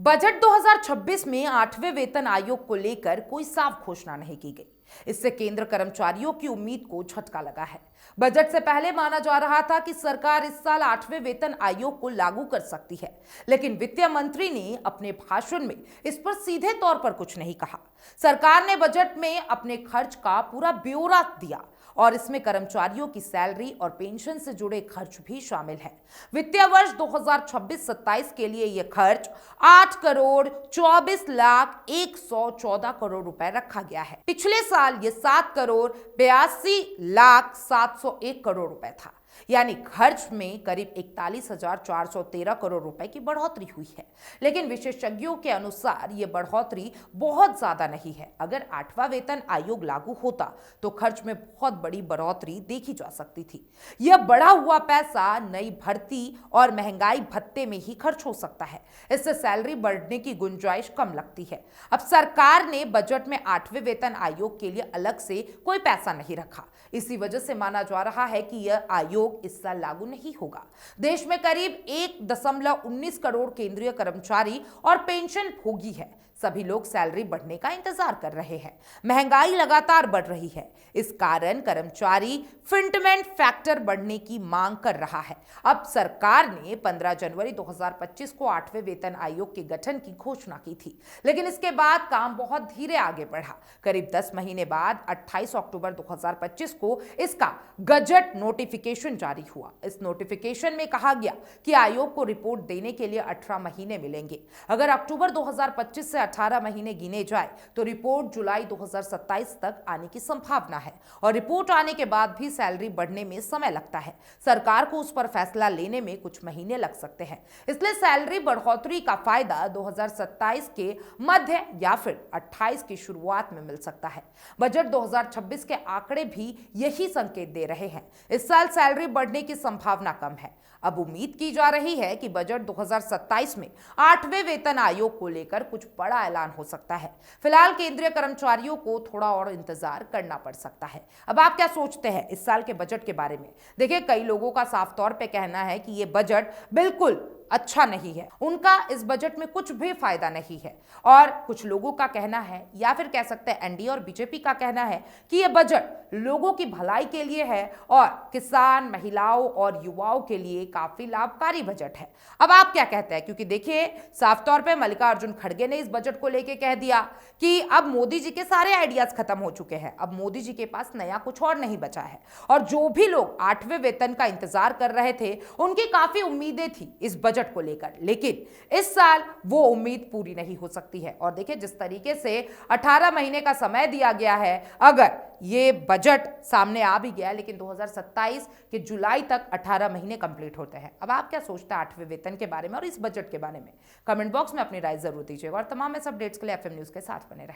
Budget 2026 में 8वें वेतन आयोग को लेकर कोई साफ घोषणा नहीं की गई। इससे केंद्र कर्मचारियों की उम्मीद को झटका लगा है। बजट से पहले माना जा रहा था कि सरकार इस साल 8वें वेतन आयोग को लागू कर सकती है, लेकिन वित्त मंत्री ने अपने भाषण में इस पर सीधे तौर पर कुछ नहीं कहा। सरकार ने बजट में अपने खर्च का पूरा ब्यौरा दिया और इसमें कर्मचारियों की सैलरी और पेंशन से जुड़े खर्च भी शामिल है। वित्तीय वर्ष 2026-27 के लिए यह खर्च 8,24,01,14 करोड़ रुपए रखा गया है। पिछले साल यह 7,82,07,01 करोड़ रुपए था, यानी खर्च में करीब 41,413 करोड़ रुपए की बढ़ोतरी हुई है। लेकिन विशेषज्ञों के अनुसार यह बढ़ोतरी बहुत ज्यादा नहीं है। अगर 8वां वेतन आयोग लागू होता तो खर्च में बहुत बड़ी बढ़ोतरी देखी जा सकती थी। यह बढ़ा हुआ पैसा नई भर्ती और महंगाई भत्ते में ही खर्च हो सकता है। इससे सैलरी बढ़ने की गुंजाइश कम लगती है। अब सरकार ने बजट में 8वें वेतन आयोग के लिए अलग से कोई पैसा नहीं रखा। इसी वजह से माना जा रहा है कि यह आयोग इस साल लागू नहीं होगा। देश में करीब 1.19 करोड़ केंद्रीय कर्मचारी और पेंशन भोगी है। सभी लोग सैलरी बढ़ने का इंतजार कर रहे हैं। महंगाई लगातार बढ़ रही है। इस कारण कर्मचारी फिटमेंट फैक्टर बढ़ने की मांग कर रहा है। अब सरकार ने 15 जनवरी 2025 को 8वें वेतन आयोग के गठन की घोषणा की थी, लेकिन इसके बाद काम बहुत धीरे आगे बढ़ा। करीब 10 महीने बाद 28 अक्टूबर 2025 को इसका गजट नोटिफिकेशन जारी हुआ। इस नोटिफिकेशन में कहा गया कि आयोग को रिपोर्ट देने के लिए 18 महीने मिलेंगे। अगर अक्टूबर 2025 से 18 महीने गिने जाए तो रिपोर्ट जुलाई 2027 तक आने की संभावना है और रिपोर्ट आने के बाद भी सैलरी बढ़ने में समय लगता है। सरकार को उस पर फैसला लेने में कुछ महीने लग सकते हैं। इसलिए सैलरी बढ़ोतरी का फायदा 2027 के मध्य या फिर 28 की शुरुआत में मिल सकता है। बजट 2026 के आंकड़े भी यही संकेत दे रहे हैं। इस साल सैलरी बढ़ने की संभावना कम है। अब उम्मीद की जा रही है कि बजट 2027 में 8वें वेतन आयोग को लेकर कुछ बड़ा ऐलान हो सकता है। फिलहाल केंद्रीय कर्मचारियों को थोड़ा और इंतजार करना पड़ सकता है। अब आप क्या सोचते हैं इस साल के बजट के बारे में? देखिए, कई लोगों का साफ तौर पे कहना है कि ये बजट बिल्कुल अच्छा नहीं है। उनका इस बजट में कुछ भी फायदा नहीं है। और कुछ लोगों का कहना है, या फिर कह सकते हैं एनडीए और बीजेपी का कहना है, कि यह बजट लोगों की भलाई के लिए है और किसान, महिलाओं और युवाओं के लिए काफी लाभकारी बजट है। अब आप क्या कहते हैं? क्योंकि देखिए, साफ तौर पे मल्लिकार्जुन खड़गे ने इस बजट को लेकर कह दिया कि अब मोदी जी के सारे आइडियाज खत्म हो चुके हैं। अब मोदी जी के पास नया कुछ और नहीं बचा है। और जो भी लोग 8वें वेतन का इंतजार कर रहे थे, उनकी काफी उम्मीदें थी इस बजट को लेकर, लेकिन इस साल वो उम्मीद पूरी नहीं हो सकती है। और देखिए, जिस तरीके से 18 महीने का समय दिया गया है, अगर ये बजट सामने आ भी गया, लेकिन 2027 के जुलाई तक 18 महीने कंप्लीट होते हैं। अब आप क्या सोचते हैं 8वें वेतन के बारे में और इस बजट के बारे में? कमेंट बॉक्स में अपनी राय जरूर दीजिएगा और तमाम ऐसे अपडेट्स के लिए एफएम न्यूज के साथ बने रहें।